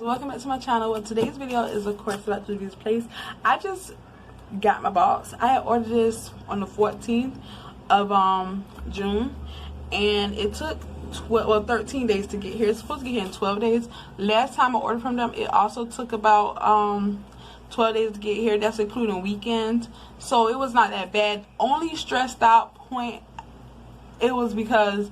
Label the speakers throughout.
Speaker 1: Welcome back to my channel. Well, today's video is of course about Juvia's place. I just got my box. I had ordered this on the 14th of June, and it took 13 days to get here. It's supposed to get here in 12 days. Last time I ordered from them, it also took about 12 days to get here. That's including weekends, so it was not that bad. Only stressed out point, it was because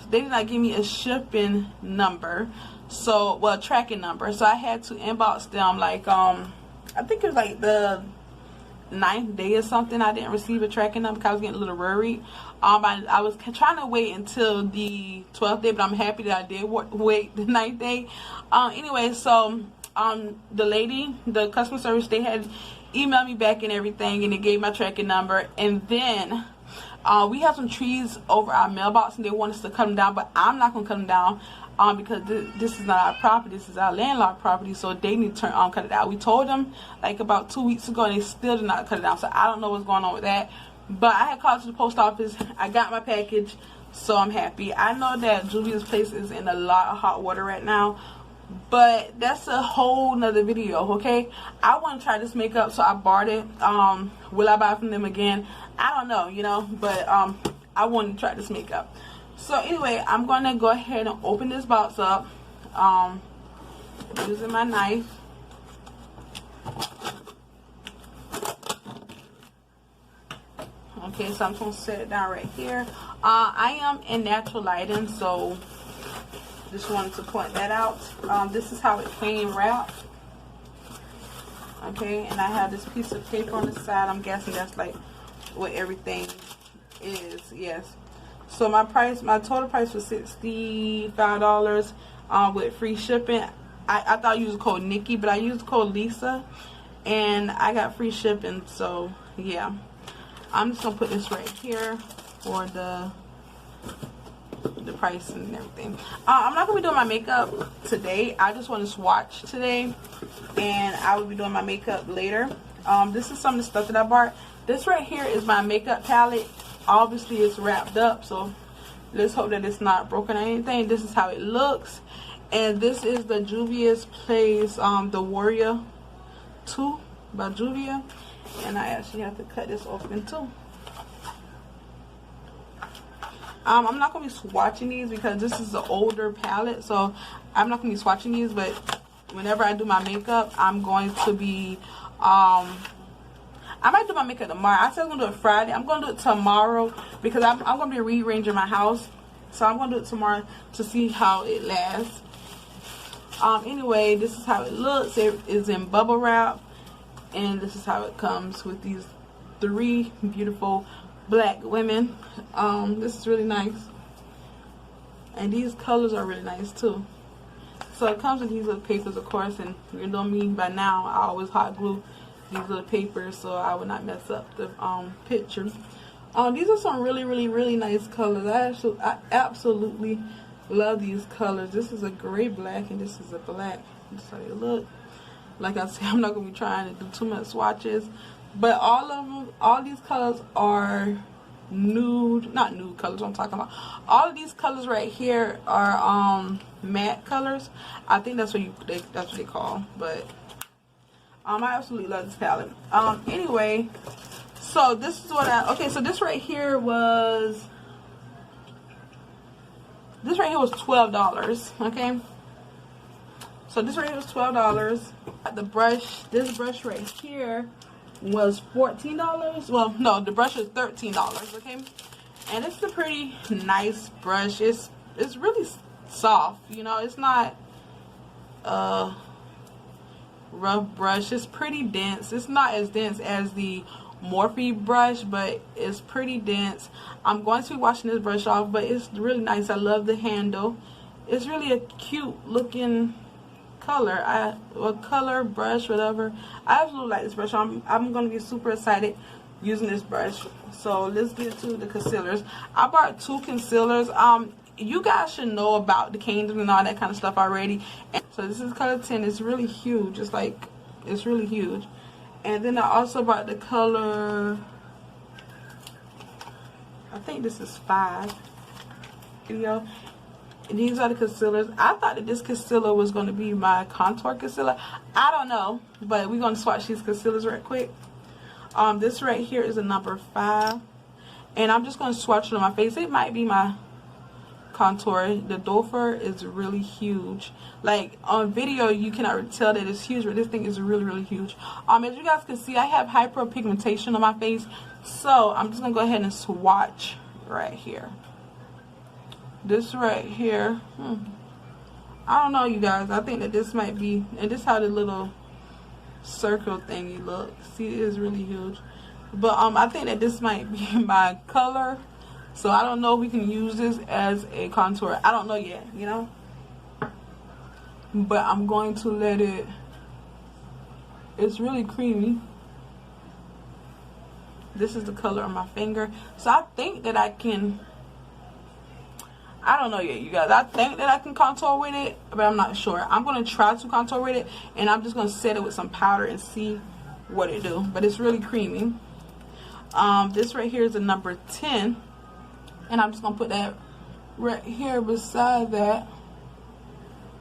Speaker 1: they did not give me a shipping number, so tracking number, so I had to inbox them like I think it was like the 9th day or something. I didn't receive a tracking number because I was getting a little worried. I was trying to wait until the 12th day, but I'm happy that I did wait the 9th day. Anyway, so the lady, the customer service, they had emailed me back and everything, and they gave my tracking number. And then we have some trees over our mailbox, and they want us to cut them down, but I'm not gonna cut them down because this is not our property. This is our landlord property, so they need to cut it out. We told them like about 2 weeks ago, and they still did not cut it down. So I don't know what's going on with that. But I had called to the post office. I got my package, so I'm happy. I know that Juvia's place is in a lot of hot water right now, but that's a whole nother video. Okay, I want to try this makeup, so I bought it. Will I buy from them again? I don't know, you know, but I want to try this makeup. So anyway, I'm gonna go ahead and open this box up using my knife. Okay, so I'm just gonna set it down right here. I am in natural lighting, so just wanted to point that out. This is how it came wrapped. Okay, and I have this piece of paper on the side. I'm guessing that's like what everything is. Yes. So my total price was $65 with free shipping. I thought I used the code Nikki, but I used the code Lisa, and I got free shipping. So yeah, I'm just gonna put this right here for the price and everything. I'm not gonna be doing my makeup today. I just want to swatch today, and I will be doing my makeup later. This is some of the stuff that I bought. This right here is my makeup palette. Obviously it's wrapped up, so let's hope that it's not broken or anything. This is how it looks, and this is the Juvia's Place the Warrior 2 by Juvia, and I actually have to cut this open too. I'm not going to be swatching these because this is an older palette, so I'm not going to be swatching these, but whenever I do my makeup, I'm going to be, I might do my makeup tomorrow. I said I'm going to do it Friday. I'm going to do it tomorrow because I'm going to be rearranging my house, so I'm going to do it tomorrow to see how it lasts. Anyway, this is how it looks. It is in bubble wrap, and this is how it comes with these 3 beautiful black women. This is really nice, and these colors are really nice too. So it comes with these little papers, of course, and you know me by now, I always hot glue these little papers so I would not mess up the picture. These are some really nice colors. I absolutely love these colors. This is a gray black, and this is a black. That's how they look. Like I said, I'm not gonna be trying to do too much swatches, but all these colors are nude, not nude colors. I'm talking about all of these colors right here are matte colors. I think that's what they call. But I absolutely love this palette. Anyway, so this is what okay, so this right here was $12. Okay, so this right here was $12. This brush right here was $14. Well, no, the brush is $13. Okay, and it's a pretty nice brush. It's really soft, you know. It's not rough brush. It's pretty dense. It's not as dense as the Morphe brush, but it's pretty dense. I'm going to be washing this brush off, but it's really nice. I love the handle. It's really a cute looking color. Color brush, whatever. I absolutely like this brush. I'm going to be super excited using this brush. So let's get to the concealers. I bought 2 concealers. You guys should know about the candles and all that kind of stuff already. And so this is color 10. It's really huge. It's really huge. And then I also bought the color, I think this is 5. These are the concealers. I thought that this concealer was going to be my contour concealer. I don't know, but we're going to swatch these concealers right quick. This right here is a number 5, and I'm just going to swatch it on my face. It might be my contour. The dofer is really huge. Like on video you cannot tell that it's huge, but this thing is really huge. As you guys can see, I have hyperpigmentation on my face, so I'm just gonna go ahead and swatch right here. This right here, I don't know, you guys. I think that this might be, and this how the little circle thingy looks. See, it is really huge, but I think that this might be my color. So I don't know if we can use this as a contour. I don't know yet, you know. But I'm going to let it. It's really creamy. This is the color on my finger. So I think that I can. I don't know yet, you guys. I think that I can contour with it, but I'm not sure. I'm going to try to contour with it, and I'm just going to set it with some powder and see what it do. But it's really creamy. This right here is a number 10. And I'm just going to put that right here beside that.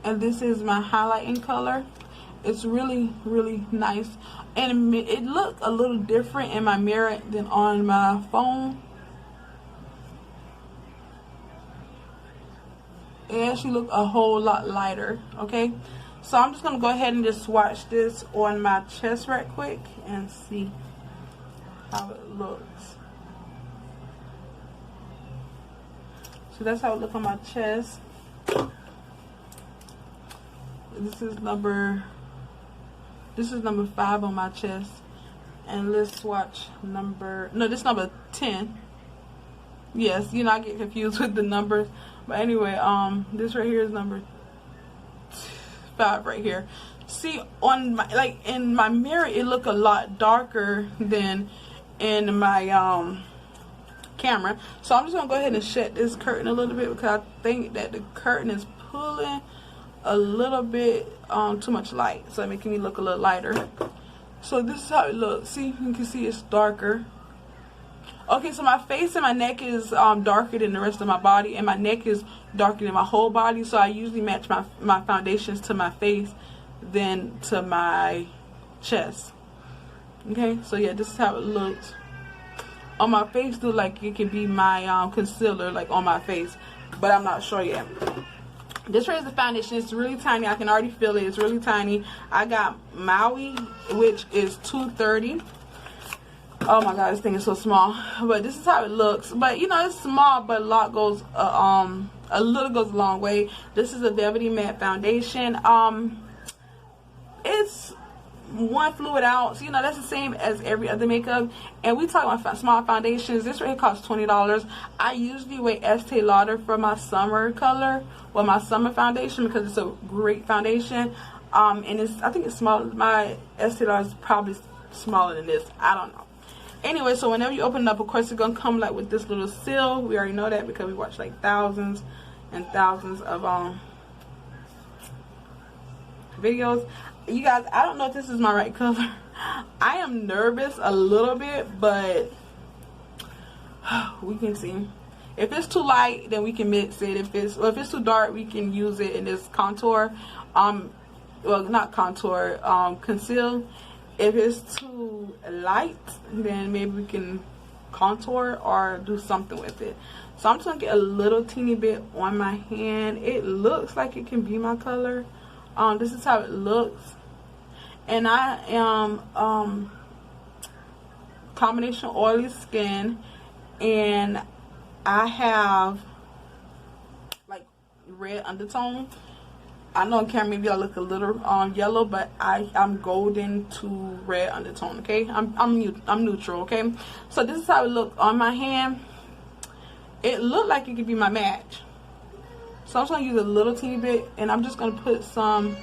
Speaker 1: And this is my highlighting color. It's really nice. And it looked a little different in my mirror than on my phone. It actually looked a whole lot lighter. Okay. So I'm just going to go ahead and just swatch this on my chest right quick and see how it looks. So that's how it looks on my chest. This is number 5 on my chest. And let's swatch this number 10. Yes, you know, I get confused with the numbers. But anyway, this right here is number 5 right here. See, on my, like in my mirror, it look a lot darker than in my camera. So I'm just gonna go ahead and shut this curtain a little bit, because I think that the curtain is pulling a little bit too much light, so it's making me look a little lighter. So this is how it looks. See, you can see it's darker. Okay, so my face and my neck is darker than the rest of my body, and my neck is darker than my whole body. So I usually match my foundations to my face than to my chest. Okay, so yeah, this is how it looks. On my face, look like it can be my concealer, like on my face, but I'm not sure yet. This right is the foundation. It's really tiny. I can already feel it. It's really tiny. I got Malawi, which is 230. Oh my god, this thing is so small. But this is how it looks. But you know, it's small, but a lot goes a little goes a long way. This is a velvety matte foundation. It's 1 fluid ounce. You know, that's the same as every other makeup. And we talk about small foundations. This right here costs $20. I usually wear Estee Lauder for my summer color, or my summer foundation, because it's a great foundation. And I think it's small. My Estee Lauder is probably smaller than this. I don't know. Anyway, so whenever you open it up, of course it's gonna come like with this little seal. We already know that because we watch like thousands and thousands of videos. You guys, I don't know if this is my right color. I am nervous a little bit, but we can see. If it's too light, then we can mix it. If it's too dark, we can use it in this contour. Well, not contour, conceal. If it's too light, then maybe we can contour or do something with it. So I'm just gonna get a little teeny bit on my hand. It looks like it can be my color. This is how it looks. And I am combination oily skin, and I have like red undertone. I know on camera maybe I look a little yellow, but I'm golden to red undertone. Okay, I'm neutral. Okay, so this is how it look on my hand. It looked like it could be my match. So I'm just gonna use a little teeny bit, and I'm just gonna put some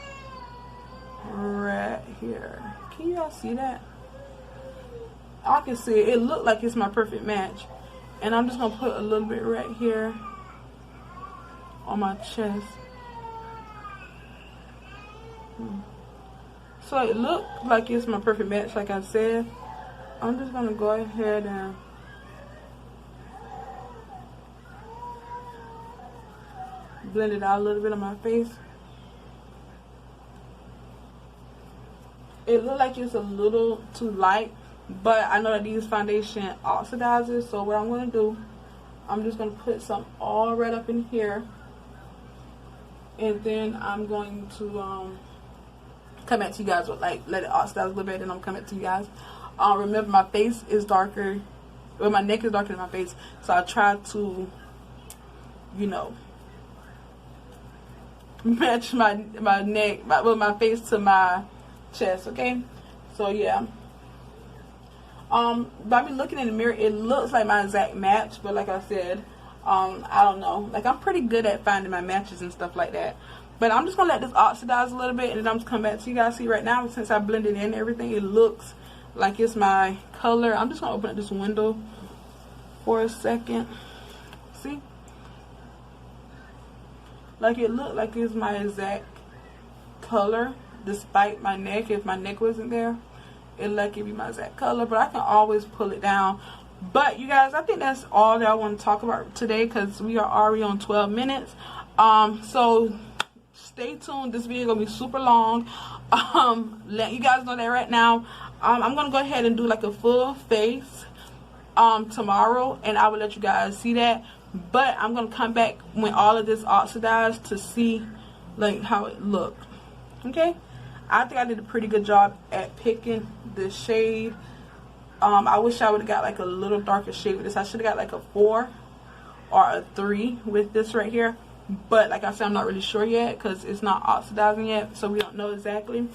Speaker 1: right here. Can you all see that? I can see it. It looked like it's my perfect match, and I'm just gonna put a little bit right here on my chest. So it looked like it's my perfect match, like I said. I'm just gonna go ahead and blend it out a little bit on my face. It looks like it's a little too light, but I know that these foundation oxidizes, so what I'm going to do, I'm just going to put some all right up in here, and then I'm going to come back to you guys with, like, let it oxidize a little bit, and I'm coming to you guys. Remember, my face is darker, well, my neck is darker than my face, so I try to, you know, match my neck, my face to my chest. Okay, so yeah, by me looking in the mirror, it looks like my exact match, but like I said, I don't know, like, I'm pretty good at finding my matches and stuff like that. But I'm just gonna let this oxidize a little bit, and then I'm just come back to you guys. See, right now, since I blended in everything, it looks like it's my color. I'm just gonna open up this window for a second. See, like, it looked like it's my exact color, despite my neck. If my neck wasn't there, it looked like it'd be my exact color, but I can always pull it down. But you guys, I think that's all that I want to talk about today, because we are already on 12 minutes. So stay tuned. This video is gonna be super long. Let you guys know that right now. I'm gonna go ahead and do like a full face tomorrow, and I will let you guys see that. But I'm gonna come back when all of this oxidized to see like how it looked. Okay, I think I did a pretty good job at picking the shade. I wish I would have got like a little darker shade with this. I should have got like a 4 or a 3 with this right here, but like I said, I'm not really sure yet because it's not oxidizing yet, so we don't know exactly.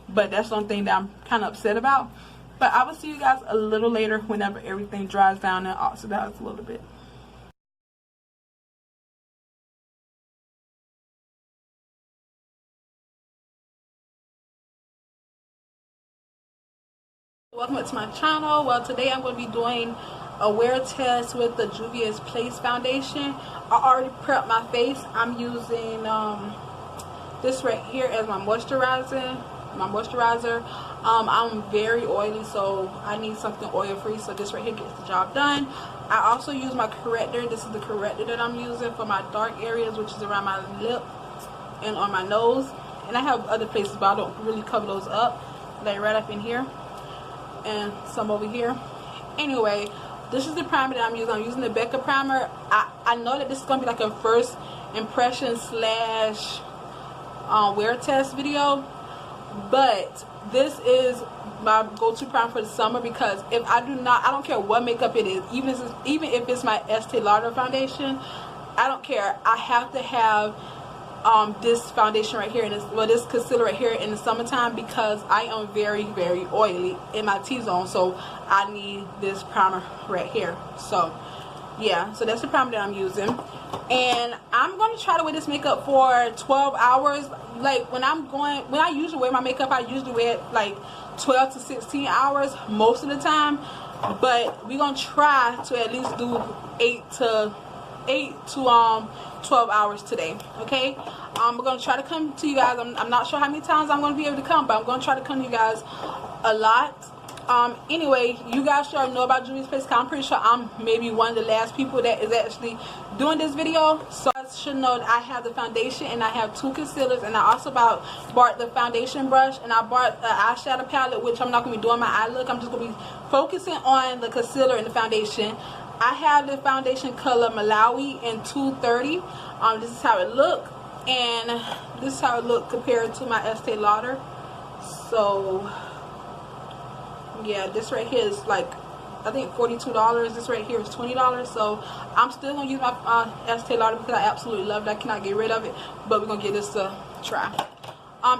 Speaker 1: But that's one thing that I'm kind of upset about. But I will see you guys a little later whenever everything dries down and oxidizes a little bit. Welcome back to my channel. Well, today I'm going to be doing a wear test with the Juvia's Place foundation. I already prepped my face. I'm using this right here as my moisturizer. I'm very oily, so I need something oil free, so this right here gets the job done. I also use my corrector. This is the corrector that I'm using for my dark areas, which is around my lip and on my nose. And I have other places, but I don't really cover those up, like right up in here and some over here. Anyway, this is the primer that I'm using. I'm using the Becca primer. I know that this is gonna be like a first impression slash wear test video, but this is my go-to primer for the summer, because if I don't care what makeup it is, even if it's my Estee Lauder foundation, I don't care. I have to have this foundation right here, and this concealer right here in the summertime, because I am very, very oily in my T-zone, so I need this primer right here. So yeah, so that's the primer that I'm using, and I'm going to try to wear this makeup for 12 hours. Like, when I usually wear my makeup, I usually wear it like 12 to 16 hours most of the time, but we're going to try to at least do 8 to 12 hours today. Okay, we're gonna try to come to you guys. I'm not sure how many times I'm gonna be able to come, but I'm gonna try to come to you guys a lot. Anyway, you guys should already know about Juvia's Place. I'm pretty sure I'm maybe one of the last people that is actually doing this video, so I should know that I have the foundation and I have 2 concealers, and I also bought the foundation brush, and I bought an eyeshadow palette, which I'm not gonna be doing my eye look. I'm just gonna be focusing on the concealer and the foundation. I have the foundation color Malawi in 230. This is how it look, and this is how it look compared to my Estee Lauder. So yeah, this right here is like, I think $42. This right here is $20. So I'm still gonna use my Estee Lauder because I absolutely love it. I cannot get rid of it, but we're gonna give this a try.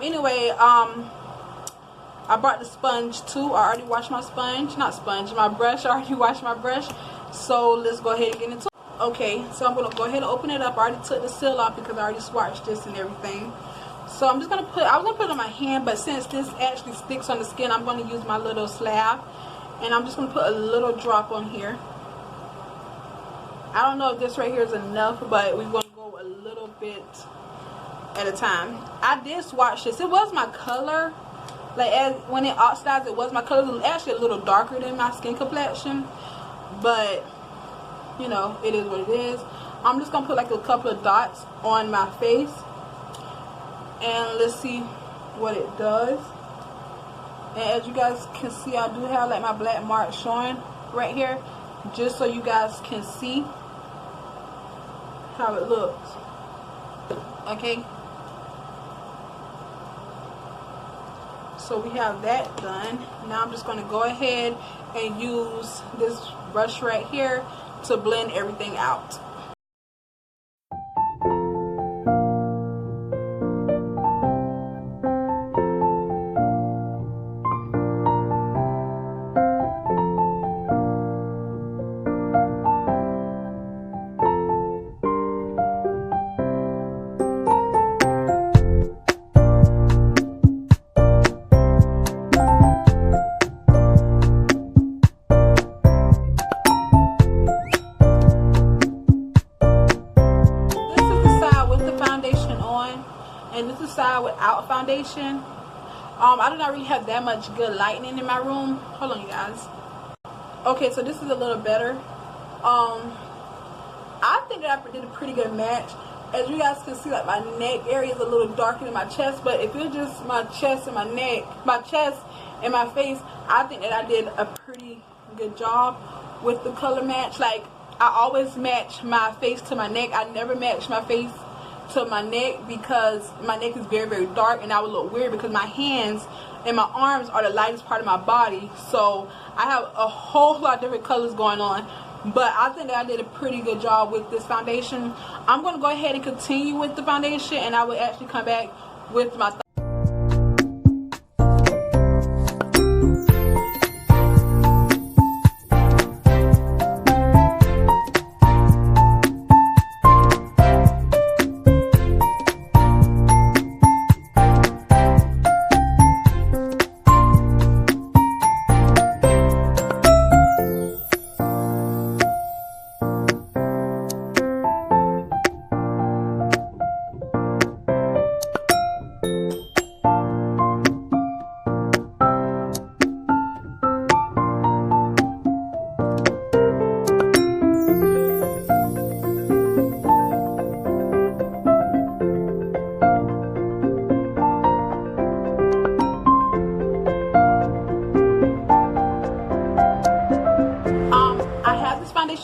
Speaker 1: Anyway, I brought the sponge too. I already washed my my brush. I already washed my brush. So let's go ahead and get into it. Okay, so I'm gonna go ahead and open it up. I already took the seal off because I already swatched this and everything. So I'm just gonna I was gonna put it on my hand, but since this actually sticks on the skin, I'm gonna use my little slab, and I'm just gonna put a little drop on here. I don't know if this right here is enough, but we're gonna go a little bit at a time. I did swatch this. It was my color. Like, when it oxidized, it was my color. It was actually a little darker than my skin complexion, but you know, it is what it is. I'm just gonna put like a couple of dots on my face, and let's see what it does. And as you guys can see, I do have like my black mark showing right here, just so you guys can see how it looks. Okay, so we have that done. Now I'm just going to go ahead and use this brush right here to blend everything out. And this is side without foundation. I do not really have that much good lighting in my room. Hold on, you guys. Okay, so this is a little better. I think that I did a pretty good match. As you guys can see, like my neck area is a little darker than my chest, but if it's just my chest and my neck, my chest and my face, I think that I did a pretty good job with the color match. Like, I always match my face to my neck. I never match my face to my neck because my neck is very, very dark, and that would look weird because my hands and my arms are the lightest part of my body. So I have a whole lot of different colors going on, but I think that I did a pretty good job with this foundation. I'm going to go ahead and continue with the foundation, and I will actually come back with my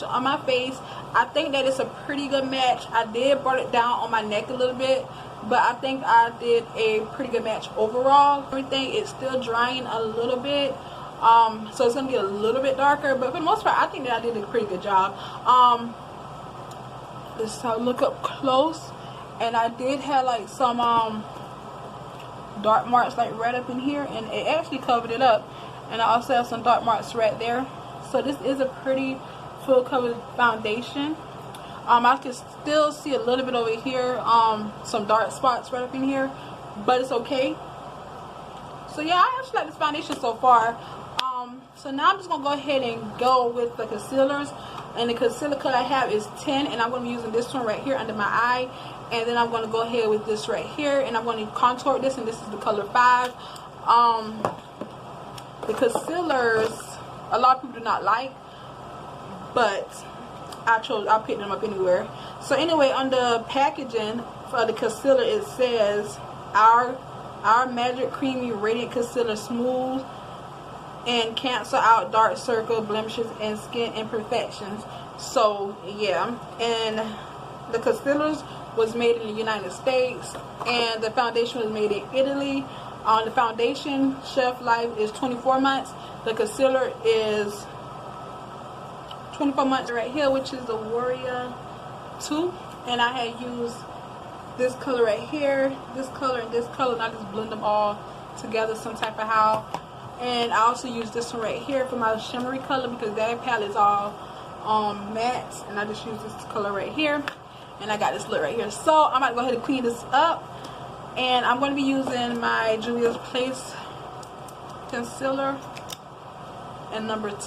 Speaker 1: on my face. I think that it's a pretty good match. I did brought it down on my neck a little bit, but I think I did a pretty good match overall. Everything is still drying a little bit, so it's gonna get a little bit darker, but for the most part I think that I did a pretty good job. Let's look up close, and I did have like some dark marks like right up in here, and it actually covered it up, and I also have some dark marks right there. So this is a pretty full cover foundation. I can still see a little bit over here, some dark spots right up in here, but it's okay. So yeah, I actually like this foundation so far. So now I'm just gonna go ahead and go with the concealers, and the concealer color I have is 10, and I'm gonna be using this one right here under my eye, and then I'm gonna go ahead with this right here, and I'm going to contour this, and this is the color 5. The concealers a lot of people do not like, but I picked them up anywhere. So anyway, on the packaging for the concealer, it says our Magic Creamy Radiant Concealer, smooth and cancel out dark circle, blemishes, and skin imperfections. So yeah, and the concealers was made in the United States, and the foundation was made in Italy. The foundation shelf life is 24 months. The concealer is 24 months right here, which is the Warrior 2. And I had used this color right here, this color, and this color, and I just blend them all together some type of how. And I also use this one right here for my shimmery color, because that palette is all matte, and I just use this color right here, and I got this look right here. So I'm about to go ahead and clean this up, and I'm going to be using my Juvia's Place concealer and number 10.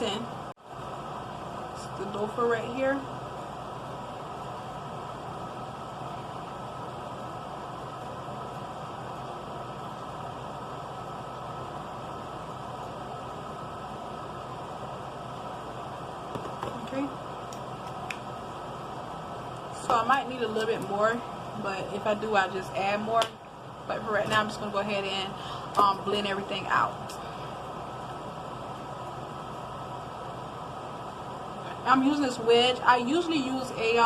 Speaker 1: It's the Dofer right here. so I might need a little bit more, but if I do, I'll just add more. But for right now, I'm just gonna go ahead and blend everything out. I'm using this wedge. I usually use a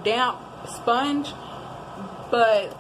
Speaker 1: damp sponge, but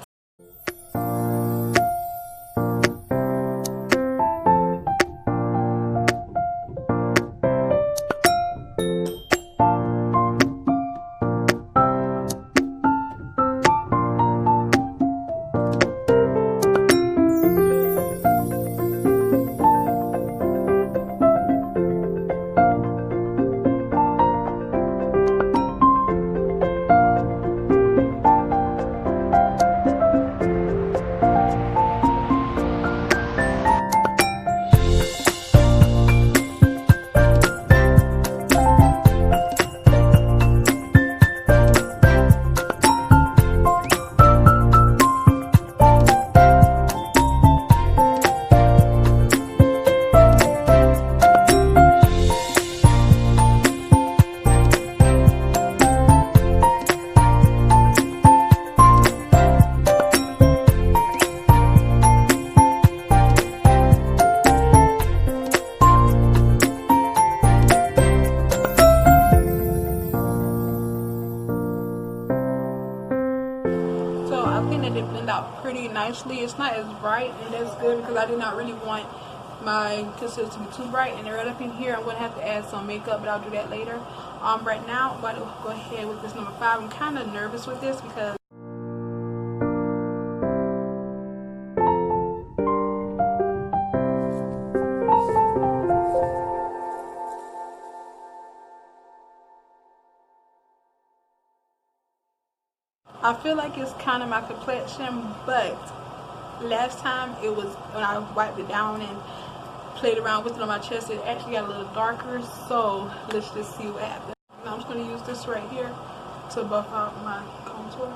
Speaker 1: pretty nicely. It's not as bright, and that's good because I do not really want my concealer to be too bright. And right up in here, I'm going to have to add some makeup, but I'll do that later. Right now, I'm about to go ahead with this number 5. I'm kind of nervous with this because I feel like it's kind of my complexion, but last time it was when I wiped it down and played around with it on my chest, it actually got a little darker. So let's just see what happens. Now I'm just going to use this right here to buff out my contour.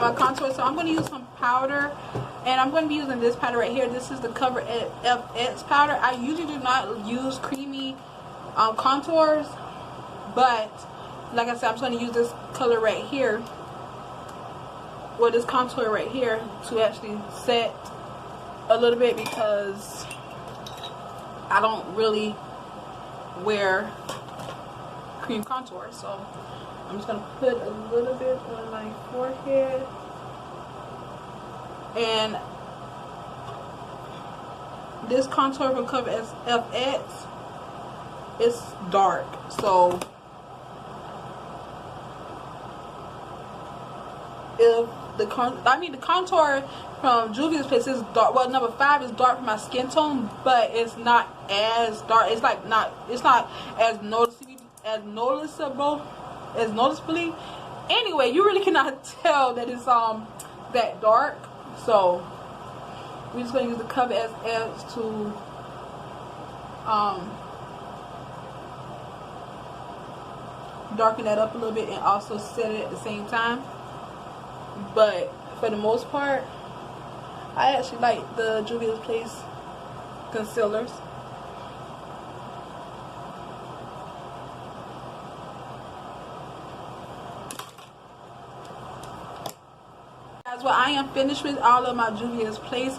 Speaker 1: My contour, so I'm going to use some powder, and I'm going to be using this powder right here. This is the Cover FX powder. I usually do not use creamy contours, but like I said, I'm just going to use this color right here, or this contour right here, to actually set a little bit, because I don't really wear cream contour. So I'm just going to put a little bit on my forehead. And this contour from Cover FX is dark. So if the contour from Juvia's Place is dark. Well, number 5 is dark for my skin tone, but it's not as dark. It's like it's not as noticeably. Anyway, you really cannot tell that it's that dark. So we're just gonna use the Cover FX to darken that up a little bit and also set it at the same time. But for the most part, I actually like the Juvia's Place concealers. Well, I am finished with all of my Juvia's Place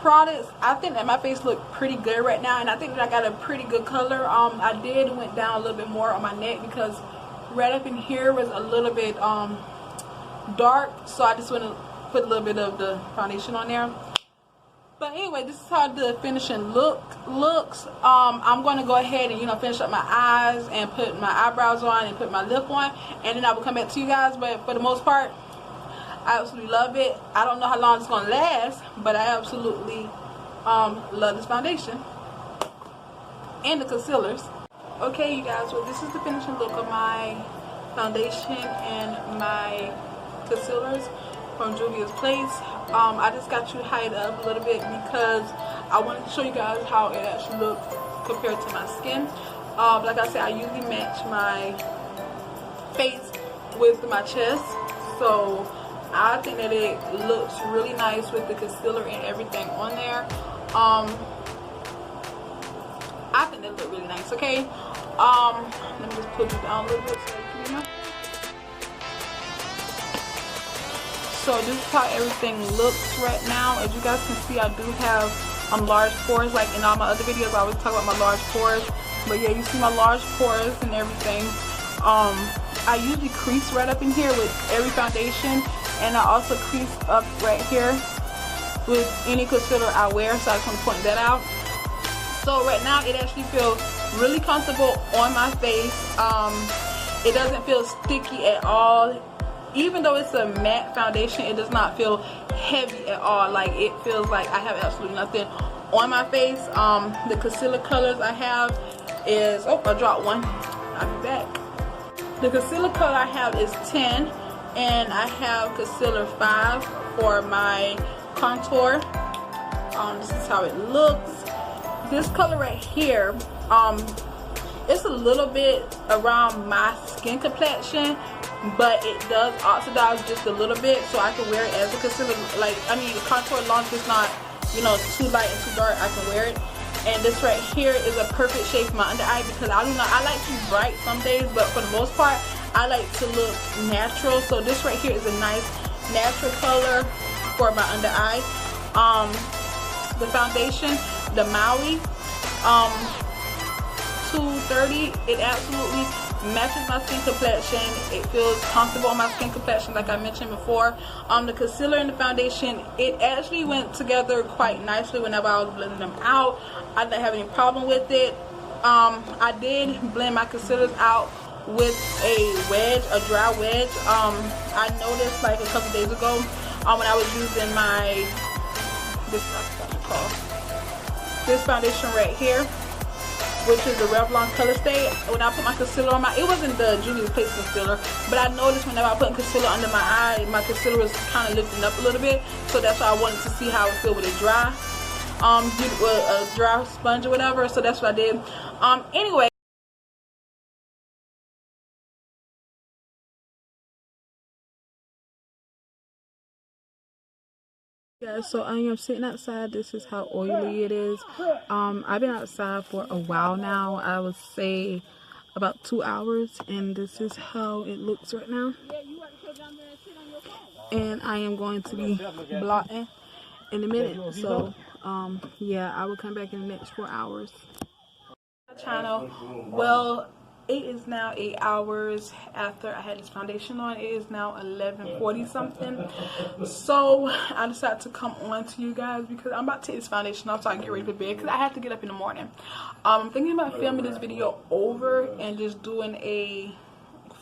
Speaker 1: products, I think that my face look pretty good right now, and I think that I got a pretty good color. I did went down a little bit more on my neck because right up in here was a little bit dark, so I just want to put a little bit of the foundation on there. But anyway, this is how the finishing looks. I'm going to go ahead and, you know, finish up my eyes and put my eyebrows on and put my lip on, and then I will come back to you guys. But for the most part, I absolutely love it. I don't know how long it's going to last, but I absolutely love this foundation and the concealers. Okay, you guys, well, this is the finishing look of my foundation and my concealers from Juvia's Place. I just got you hide up a little bit because I wanted to show you guys how it actually looks compared to my skin. Like I said, I usually match my face with my chest, so I think that it looks really nice with the concealer and everything on there. I think they look really nice. Okay, let me just put it down a little bit so you know. So this is how everything looks right now. As you guys can see, I do have large pores. Like in all my other videos, I always talk about my large pores. But yeah, you see my large pores and everything. I usually crease right up in here with every foundation, and I also crease up right here with any concealer I wear. So I just want to point that out. So right now, it actually feels really comfortable on my face. It doesn't feel sticky at all. Even though it's a matte foundation, it does not feel heavy at all. Like, it feels like I have absolutely nothing on my face. The concealer colors I have is, oh, I dropped one. I'll be back. The concealer color I have is 10, and I have concealer 5 for my contour. This is how it looks. This color right here, it's a little bit around my skin complexion, but it does oxidize just a little bit, so I can wear it as a concealer. Like, I mean, contour as long as it's not, you know, too light and too dark, I can wear it. And this right here is a perfect shade for my under eye, because I don't know, I like to be bright some days, but for the most part, I like to look natural. So this right here is a nice natural color for my under eye. The foundation, the Malawi 230, it absolutely matches my skin complexion. It feels comfortable on my skin complexion, like I mentioned before. The concealer and the foundation, it actually went together quite nicely whenever I was blending them out. I didn't have any problem with it. I did blend my concealers out with a wedge, a dry wedge. I noticed like a couple days ago when I was using my this foundation right here, which is the Revlon Color Stay. When I put my concealer on it wasn't the Juvia's Place concealer, but I noticed whenever I put concealer under my eye, my concealer was kind of lifting up a little bit. So that's why I wanted to see how it feel with a dry, a dry sponge or whatever. So that's what I did. Anyway. Yeah, so I am sitting outside. This is how oily it is. I've been outside for a while now. I would say about 2 hours, and this is how it looks right now. And I am going to be blotting in a minute. So yeah, I will come back in the next 4 hours. Channel. Well, it is now 8 hours after I had this foundation on. It is now 11:40 something. So I decided to come on to you guys because I'm about to take this foundation off so I can get ready for bed, because I have to get up in the morning. I'm thinking about filming this video over and just doing a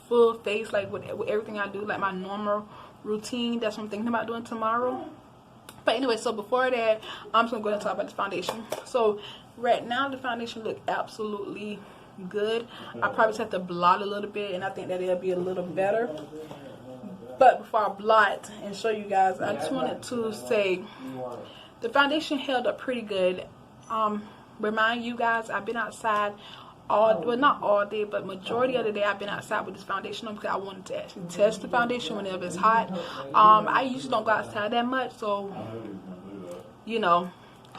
Speaker 1: full face, like with everything I do, like my normal routine. That's what I'm thinking about doing tomorrow. But anyway, so before that, I'm just gonna go ahead and talk about this foundation. So right now the foundation look absolutely good. I probably just have to blot a little bit, and I think that it'll be a little better. But before I blot and show you guys, I just wanted to say the foundation held up pretty good. Remind you guys, I've been outside well, not all day, but majority of the day I've been outside with this foundation on, because I wanted to actually test the foundation whenever it's hot. I usually don't go outside that much, so you know.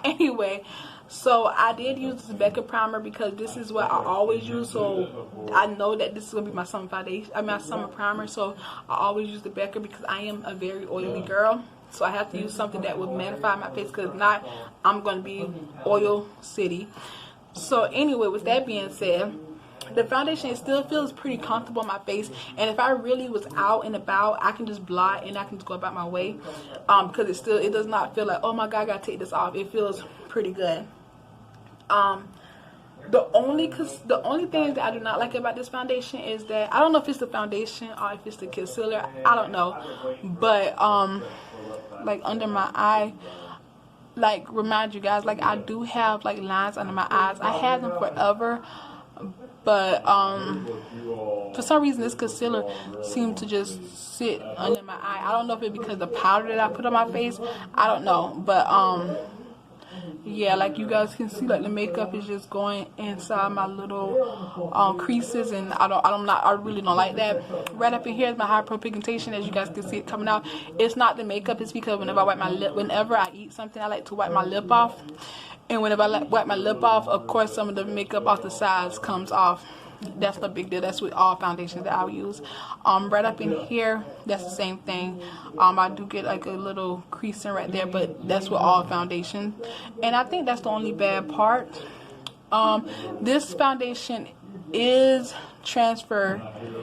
Speaker 1: Anyway, So I did use this Becca primer because this is what I always use. So I know that this is gonna be my summer foundation, my summer primer. So I always use the Becca because I am a very oily girl. So I have to use something that will mattify my face, because if not, I'm gonna be oil city. So anyway, with that being said, the foundation, it still feels pretty comfortable on my face, and if I really was out and about, I can just blot and I can just go about my way, because it does not feel like, oh my god, I gotta take this off. It feels pretty good. The only thing that I do not like about this foundation is that I don't know if it's the foundation or if it's the concealer. I don't know, but like under my eye, like, remind you guys, like, I do have like lines under my eyes. I had them forever, but for some reason this concealer seemed to just sit under my eye. I don't know if it's because of the powder that I put on my face, I don't know, but yeah, like you guys can see, like the makeup is just going inside my little creases, and I really don't like that. Right up in here is my hyperpigmentation, as you guys can see it coming out. It's not the makeup, it's because whenever I eat something, I like to wipe my lip off, and whenever I wipe my lip off, of course some of the makeup off the sides comes off. That's the big deal. That's with all foundations that I'll use. Right up in here, that's the same thing. I do get like a little creasing right there, but that's with all foundation, and I think that's the only bad part. This foundation is transfer,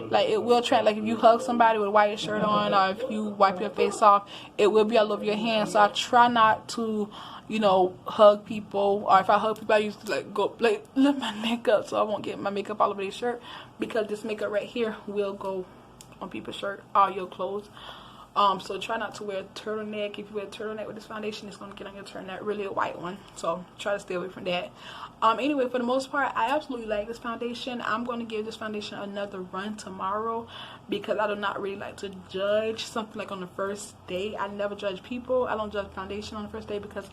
Speaker 1: like it will like if you hug somebody with a white shirt on, or if you wipe your face off, it will be all over your hands. So I try not to, you know, hug people, or if I hug people, I used to like go like lift my neck up so I won't get my makeup all over their shirt, because this makeup right here will go on people's shirt, all your clothes. So try not to wear a turtleneck. If you wear a turtleneck with this foundation, it's going to get on your turtleneck, really a white one. So try to stay away from that. Anyway, for the most part, I absolutely like this foundation. I'm going to give this foundation another run tomorrow, because I do not really like to judge something like on the first day. I never judge people. I don't judge foundation on the first day, because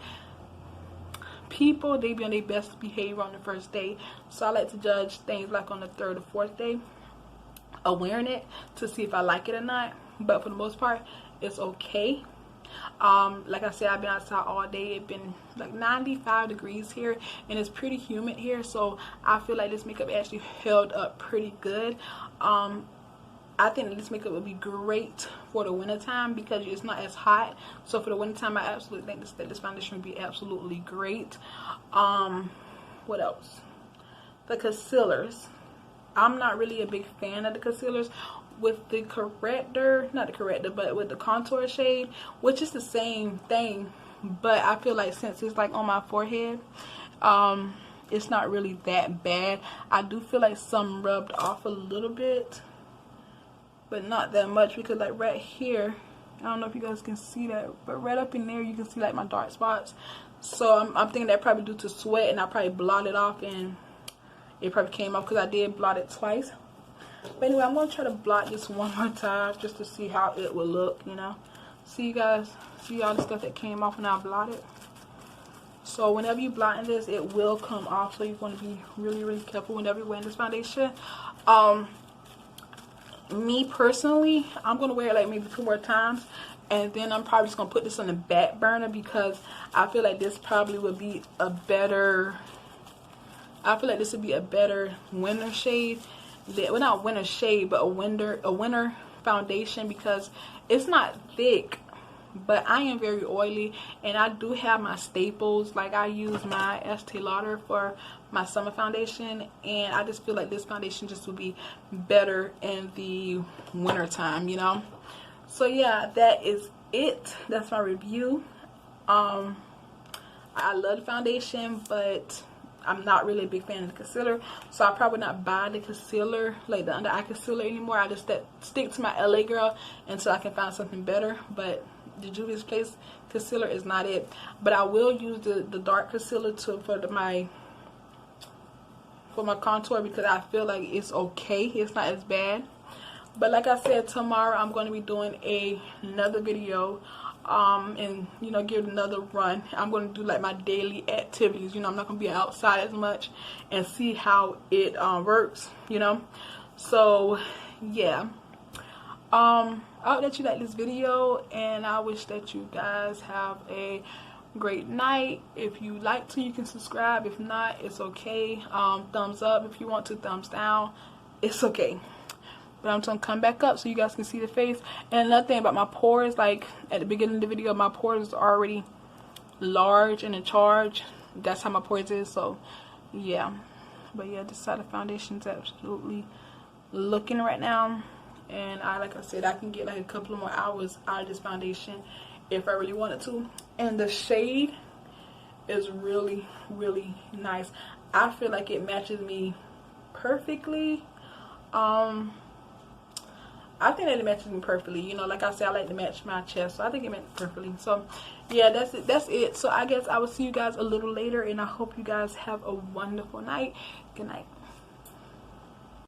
Speaker 1: people, they be on their best behavior on the first day. So I like to judge things like on the third or fourth day of wearing it to see if I like it or not. But for the most part, it's okay. Like I said, I've been outside all day. It's been like 95 degrees here, and it's pretty humid here, so I feel like this makeup actually held up pretty good. I think that this makeup would be great for the winter time because it's not as hot. So for the winter time, I absolutely think this foundation would be absolutely great. What else? The concealers. I'm not really a big fan of the concealers. With the corrector, not the corrector, but with the contour shade, which is the same thing, but I feel like since it's like on my forehead, it's not really that bad. I do feel like some rubbed off a little bit, but not that much, because like right here, I don't know if you guys can see that, but right up in there you can see like my dark spots. So I'm thinking that probably due to sweat, and I probably blotted off and it probably came off, because I did blot it twice. But anyway, I'm going to try to blot this one more time just to see how it will look, you know. See, you guys, see all the stuff that came off when I blotted. So whenever you blot in this, it will come off. So you're going to be really, really careful whenever you're wearing this foundation. Me personally, I'm going to wear it like maybe 2 more times. And then I'm probably just going to put this on the back burner, because I feel like this probably would be a better, winter shade. Well, not winter shade, but a winter foundation, because it's not thick, but I am very oily, and I do have my staples. Like I use my Estee Lauder for my summer foundation, and I just feel like this foundation just would be better in the winter time, you know. So yeah, that is it. That's my review. I love the foundation, but I'm not really a big fan of the concealer, so I probably not buy the concealer, like the under eye concealer, anymore. I just stick to my LA girl until I can find something better. But the Juvia's Place concealer is not it. But I will use the dark concealer for my contour, because I feel like it's okay. It's not as bad. But like I said, tomorrow I'm going to be doing another video. And you know, give it another run. I'm going to do like my daily activities, you know. I'm not going to be outside as much, and see how it works, you know. So yeah, I hope that you like this video, and I wish that you guys have a
Speaker 2: great night. If you like to, you can subscribe. If not, it's okay. Thumbs up if you want to, thumbs down, it's okay. But I'm gonna come back up so you guys can see the face. And another thing about my pores, like at the beginning of the video, my pores are already large and in charge. That's how my pores is. So yeah, but yeah, this side of foundation is absolutely looking right now. And like I said, I can get like a couple of more hours out of this foundation if I really wanted to. And the shade is really, really nice. I feel like it matches me perfectly. I think that it matches me perfectly. You know, like I said, I like to match my chest, so I think it matches perfectly. So yeah, that's it. So I guess I will see you guys a little later, and I hope you guys have a wonderful night. Good night.